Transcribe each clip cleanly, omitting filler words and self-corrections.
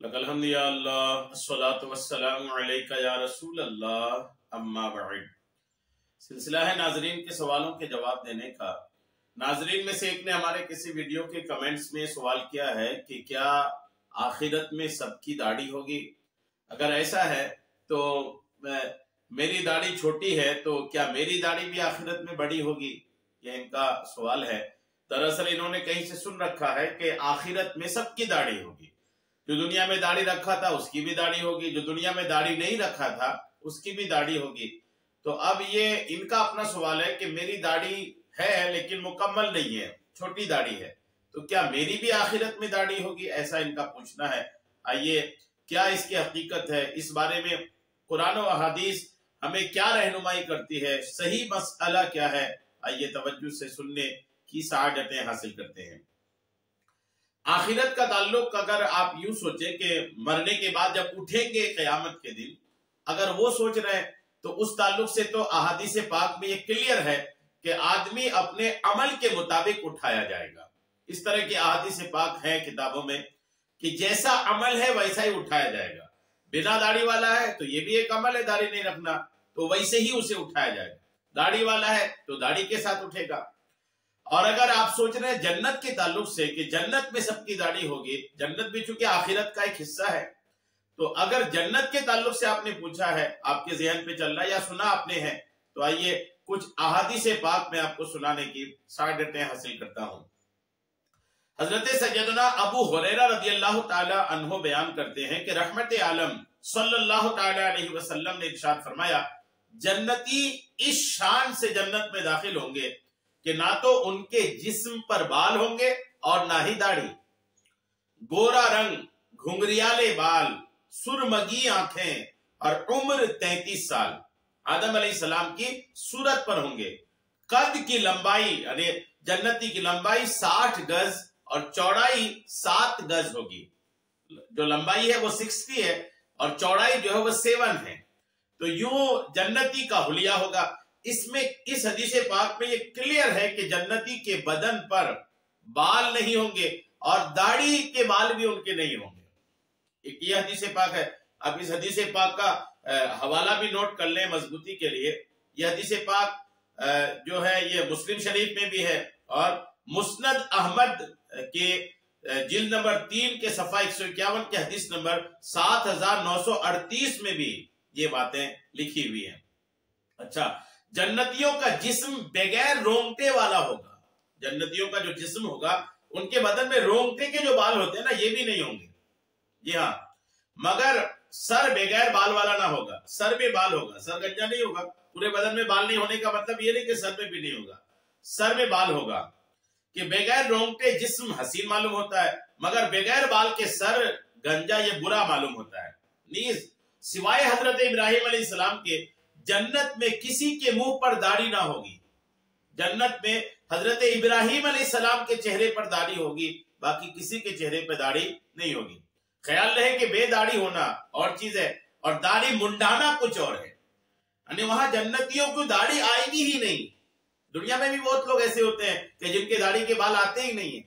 لک الحمد یا اللہ الصلاۃ والسلام علیک یا رسول اللہ اما بعد۔ سلسلہ ہے ناظرین کے سوالوں کے جواب دینے کا۔ ناظرین میں سے ایک نے ہمارے کسی ویڈیو کے کمنٹس میں سوال کیا ہے کہ کیا آخرت میں سب کی داڑھی ہوگی؟ اگر ایسا ہے تو میری داڑھی چھوٹی ہے تو کیا میری داڑھی بھی آخرت میں بڑی ہوگی؟ یہ ان کا سوال ہے۔ دراصل انہوں نے کہیں سے سن رکھا ہے کہ آخرت میں سب کی داڑھی ہوگی، جو دنیا میں داڑھی رکھا تھا اس کی بھی داڑھی ہوگی، جو دنیا میں داڑھی نہیں رکھا تھا اس کی بھی داڑھی ہوگی۔ تو اب یہ ان کا اپنا سوال ہے کہ میری داڑھی ہے لیکن مکمل نہیں ہے، چھوٹی داڑھی ہے، تو کیا میری بھی آخرت میں داڑھی ہوگی؟ ایسا ان کا پوچھنا ہے۔ آئیے کیا اس کی حقیقت ہے، اس بارے میں قرآن و احادیث ہمیں کیا رہنمائی کرتی ہے، صحیح مسئلہ کیا ہے، آئیے توجہ سے سننے کی سعادتیں حاصل کرتے ہیں۔ آخرت کا تعلق اگر آپ یوں سوچیں کہ مرنے کے بعد جب اٹھیں گے قیامت کے دن، اگر وہ سوچ رہے ہیں تو اس تعلق سے تو احادیث پاک میں یہ کلیئر ہے کہ آدمی اپنے عمل کے مطابق اٹھایا جائے گا۔ اس طرح کی احادیث پاک ہیں کتابوں میں کہ جیسا عمل ہے ویسا ہی اٹھایا جائے گا۔ بنا داڑھی والا ہے تو یہ بھی ایک عمل ہے داڑھی نہیں رکھنا، تو ویسے ہی اسے اٹھایا جائے گا۔ داڑھی والا ہے تو داڑھی کے ساتھ اٹھے گا۔ اور اگر آپ سوچ رہے ہیں جنت کے تعلق سے کہ جنت میں سب کی داڑھی ہوگی، جنت بھی چونکہ آخرت کا ایک حصہ ہے، تو اگر جنت کے تعلق سے آپ نے پوچھا ہے، آپ کے ذہن پہ چل رہا ہے یا سنا آپ نے ہے، تو آئیے کچھ احادیث پاک میں آپ کو سنانے کی سعادتیں حاصل کرتا ہوں۔ حضرت سیدنا ابو ہریرہ رضی اللہ تعالی عنہ بیان کرتے ہیں کہ رحمت عالم صلی اللہ تعالی علیہ وسلم نے ارشاد فرمایا، جنتی اس شان سے جنت میں داخل ہوں گے کہ نہ تو ان کے جسم پر بال ہوں گے اور نہ ہی داڑھی، گورا رنگ، گھنگریالے بال، سرمگی آنکھیں اور عمر 33 سال آدم علیہ السلام کی صورت پر ہوں گے۔ قد کی لمبائی یعنی جنتی کی لمبائی 60 گز اور چوڑائی 7 گز ہوگی۔ جو لمبائی ہے وہ 60 ہے اور چوڑائی جو ہے وہ 7 ہے۔ تو یوں جنتی کا حلیہ ہوگا۔ اس حدیث پاک میں یہ کلیئر ہے کہ جنتی کے بدن پر بال نہیں ہوں گے اور داڑھی کے بال بھی ان کے نہیں ہوں گے۔ ایک یہ حدیث پاک ہے۔ اب اس حدیث پاک کا حوالہ بھی نوٹ کر لیں مضبوطی کے لیے۔ یہ حدیث پاک جو ہے یہ مسلم شریف میں بھی ہے اور مسند احمد کے جلد نمبر 3 کے صفحہ 151 کے حدیث نمبر 7938 میں بھی یہ باتیں لکھی ہوئی ہیں۔ اچھا، جنتیوں کا جسم بغیر رونگٹے والا ہوگا۔ جنتیوں کا جو جسم ہوگا ان کے بدن میں رونگٹے کے جو بال ہوتے ہیں نا یہ بھی نہیں ہوں گے، جی ہاں، مگر سر بغیر بال والا نہ ہوگا، سر میں بال ہوگا، سر گنجا نہیں ہوگا۔ پورے بدن میں بال نہیں ہونے کا مطلب یہ نہیں کہ سر میں بھی نہیں ہوگا، سر میں بال ہوگا۔ کہ بغیر رونگٹے جسم حسین معلوم ہوتا ہے مگر بغیر بال کے سر گنجا یہ برا معلوم ہوتا ہے۔ نیز سوائے حضرت ابراہیم علیہ السلام کے جنت میں کسی کے منہ پر داڑھی نہ ہوگی۔ جنت میں حضرت ابراہیم علیہ السلام کے چہرے پر داڑھی ہوگی، باقی کسی کے چہرے پر داڑھی نہیں ہوگی۔ خیال رہے کہ بے داڑھی ہونا اور چیز ہے اور داڑھی منڈانا کچھ اور ہے، یعنی وہاں جنتیوں کو داڑھی آئے گی ہی نہیں۔ دنیا میں بھی بہت لوگ ایسے ہوتے ہیں کہ جن کے داڑھی کے بال آتے ہی نہیں ہیں۔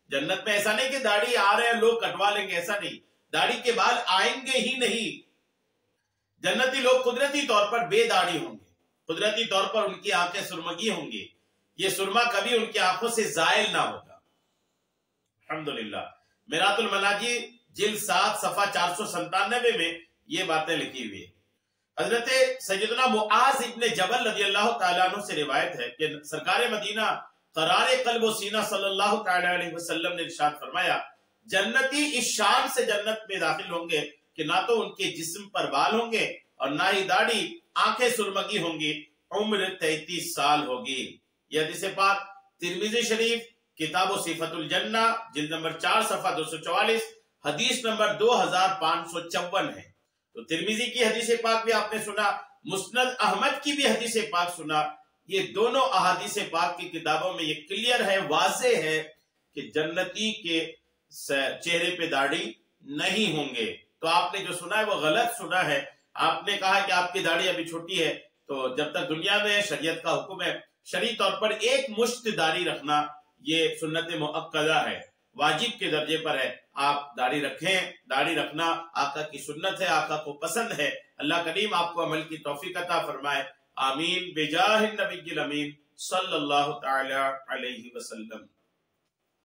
جنت میں ایسا نہیں کہ داڑھی آ رہے ہیں لوگ کٹوا لیں گے، ایسا نہیں، داڑھی کے بال آئیں گے ہی نہیں۔ جنتی لوگ قدرتی طور پر بے داڑھی ہوں گے، قدرتی طور پر ان کی آنکھیں سرمگی ہوں گی، یہ سرما کبھی ان کی آنکھوں سے زائل نہ ہوگا۔ الحمدللہ میرات المناجی جلد 7 صفحہ 497 میں یہ باتیں لکھی ہوئی ہیں۔ حضرت سیدنا معاذ ابن جبل رضی اللہ تعالیٰ عنہ سے روایت ہے کہ سرکار مدینہ قرار قلب و سینہ صلی اللہ تعالیٰ علیہ وسلم نے ارشاد فرمایا، جنتی اس شان سے جنت میں داخل ہوں گے کہ نہ تو ان کے جسم پر بال ہوں گے اور نہ ہی داڑھی، آنکھیں سرمگی ہوں گی، عمر 33 سال ہوگی۔ یہ حدیث پاک ترمذی شریف کتاب و صفت الجنہ جلد نمبر 4 صفحہ 244 حدیث نمبر 2554 ہے۔ تو ترمذی کی حدیث پاک بھی آپ نے سنا، مسند احمد کی بھی حدیث پاک سنا۔ یہ دونوں احادیث پاک کی کتابوں میں یہ کلیئر ہے، واضح ہے کہ جنتی کے چہرے پہ داڑھی نہیں ہوں گے۔ تو آپ نے جو سنا ہے وہ غلط سنا ہے۔ آپ نے کہا کہ آپ کی داڑھی ابھی چھوٹی ہے، تو جب تک دنیا میں شریعت کا حکم ہے شرعی طور پر ایک مشت داڑھی رکھنا یہ سنت مؤکدہ ہے، واجب کے درجے پر ہے۔ آپ داڑھی رکھیں، داڑھی رکھنا آقا کی سنت ہے، آقا کو پسند ہے۔ اللہ کریم آپ کو عمل کی توفیق عطا فرمائے، آمین بجاہ النبی الامین صلی اللہ تعالی علیہ وسلم۔